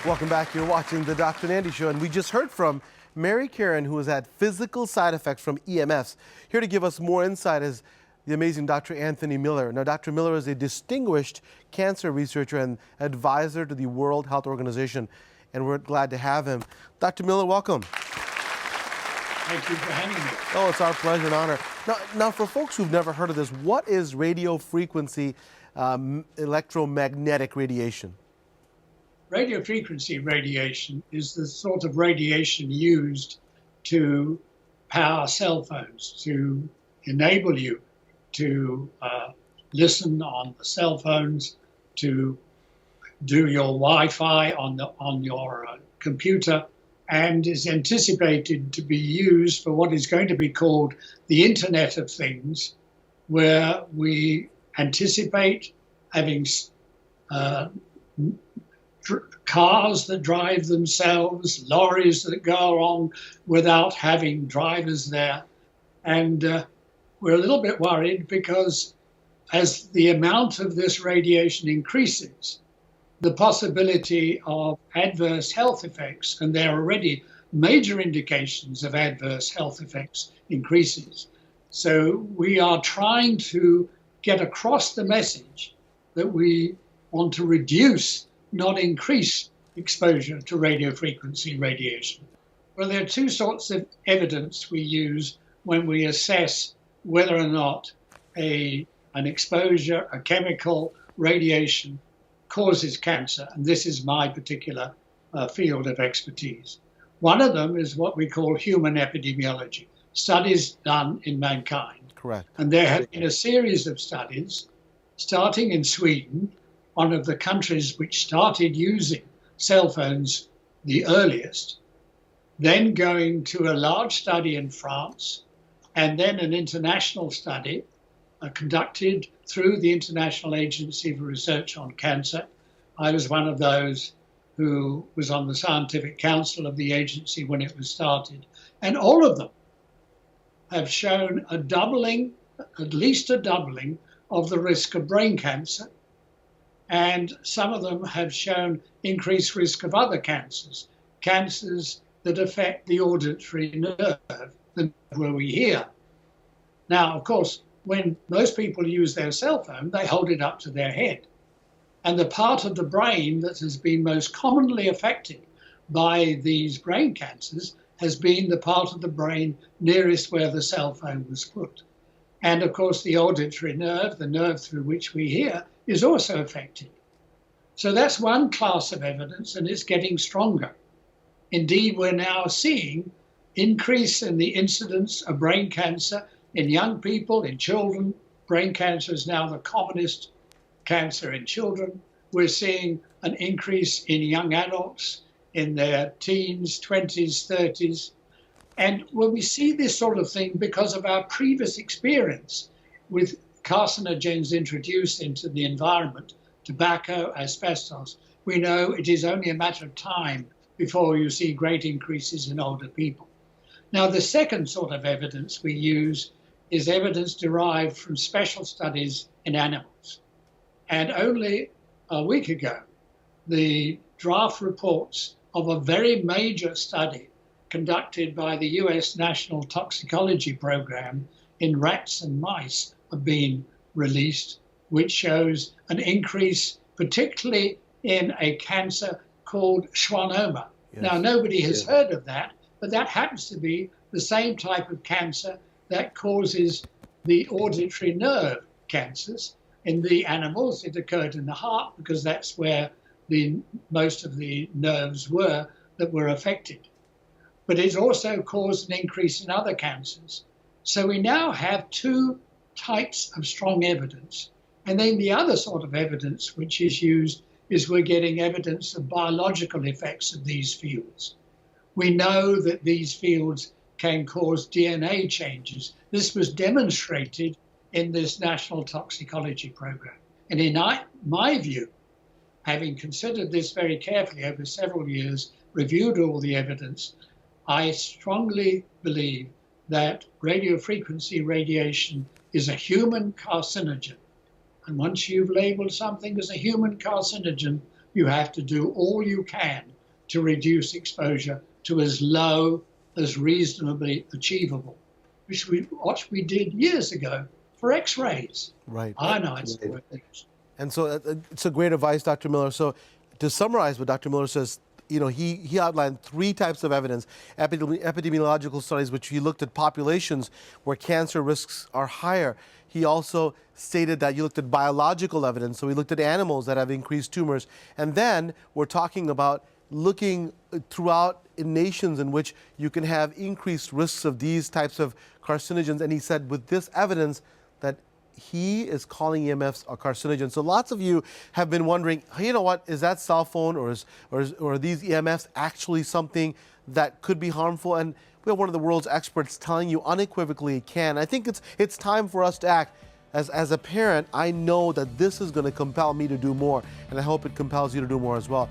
Welcome back. You're watching the Dr. Nandi Show, and we just heard from Mary Karen, who has had physical side effects from EMFs. Here to give us more insight is the amazing Dr. Anthony Miller. Now, Dr. Miller is a distinguished cancer researcher and advisor to the World Health Organization, and we're glad to have him. Dr. Miller, welcome. Thank you for having me. Oh, it's our pleasure and honor. Now, for folks who've never heard of this, what is radio frequency electromagnetic radiation? Radio frequency radiation is the sort of radiation used to power cell phones, to enable you to listen on the cell phones, to do your Wi-Fi on your computer, and is anticipated to be used for what is going to be called the Internet of Things, where we anticipate having cars that drive themselves, lorries that go on without having drivers there. And we're a little bit worried because as the amount of this radiation increases, the possibility of adverse health effects, and there are already major indications of adverse health effects, increases. So we are trying to get across the message that we want to reduce, not increase, exposure to radio frequency radiation. Well, there are two sorts of evidence we use when we assess whether or not an exposure, a chemical radiation, causes cancer, and this is my particular field of expertise. One of them is what we call human epidemiology, studies done in mankind. Correct. And there have been a series of studies, starting in Sweden, one of the countries which started using cell phones the earliest, then going to a large study in France, and then an international study conducted through the International Agency for Research on Cancer. I was one of those who was on the scientific council of the agency when it was started. And all of them have shown a doubling, at least a doubling, of the risk of brain cancer. And some of them have shown increased risk of other cancers, cancers that affect the auditory nerve, the nerve where we hear. Now, of course, when most people use their cell phone, they hold it up to their head. And the part of the brain that has been most commonly affected by these brain cancers has been the part of the brain nearest where the cell phone was put. And of course, the auditory nerve, the nerve through which we hear, is also affected. So that's one class of evidence, and it's getting stronger. Indeed, we're now seeing increase in the incidence of brain cancer in young people, in children. Brain cancer is now the commonest cancer in children. We're seeing an increase in young adults in their teens, 20s, 30s. And when we see this sort of thing because of our previous experience with carcinogens introduced into the environment, tobacco, asbestos, we know it is only a matter of time before you see great increases in older people. Now, the second sort of evidence we use is evidence derived from special studies in animals. And only a week ago, the draft reports of a very major study conducted by the US National Toxicology Program in rats and mice have been released, which shows an increase, particularly in a cancer called schwannoma. Yes. Now, nobody has heard of that, but that happens to be the same type of cancer that causes the auditory nerve cancers. In the animals, it occurred in the heart because that's where most of the nerves were that were affected. But it also caused an increase in other cancers. So we now have two types of strong evidence. And then the other sort of evidence which is used is we're getting evidence of biological effects of these fields. We know that these fields can cause DNA changes. This was demonstrated in this National Toxicology Program. And in my view, having considered this very carefully over several years, reviewed all the evidence, I strongly believe that radiofrequency radiation is a human carcinogen. And once you've labeled something as a human carcinogen, you have to do all you can to reduce exposure to as low as reasonably achievable, what we did years ago for X-rays. Right. Ionides were used. And so it's a great advice, Dr. Miller. So to summarize what Dr. Miller says, he outlined 3 types of evidence: epidemiological studies, which he looked at populations where cancer risks are higher. He also stated that you looked at biological evidence, so we looked at animals that have increased tumors. And then we're talking about looking throughout in nations in which you can have increased risks of these types of carcinogens. And he said with this evidence that he is calling EMFs a carcinogen. So lots of you have been wondering, hey, you know what, is that cell phone or are these EMFs actually something that could be harmful? And we have one of the world's experts telling you unequivocally it can. I think it's time for us to act. As a parent, I know that this is going to compel me to do more, and I hope it compels you to do more as well.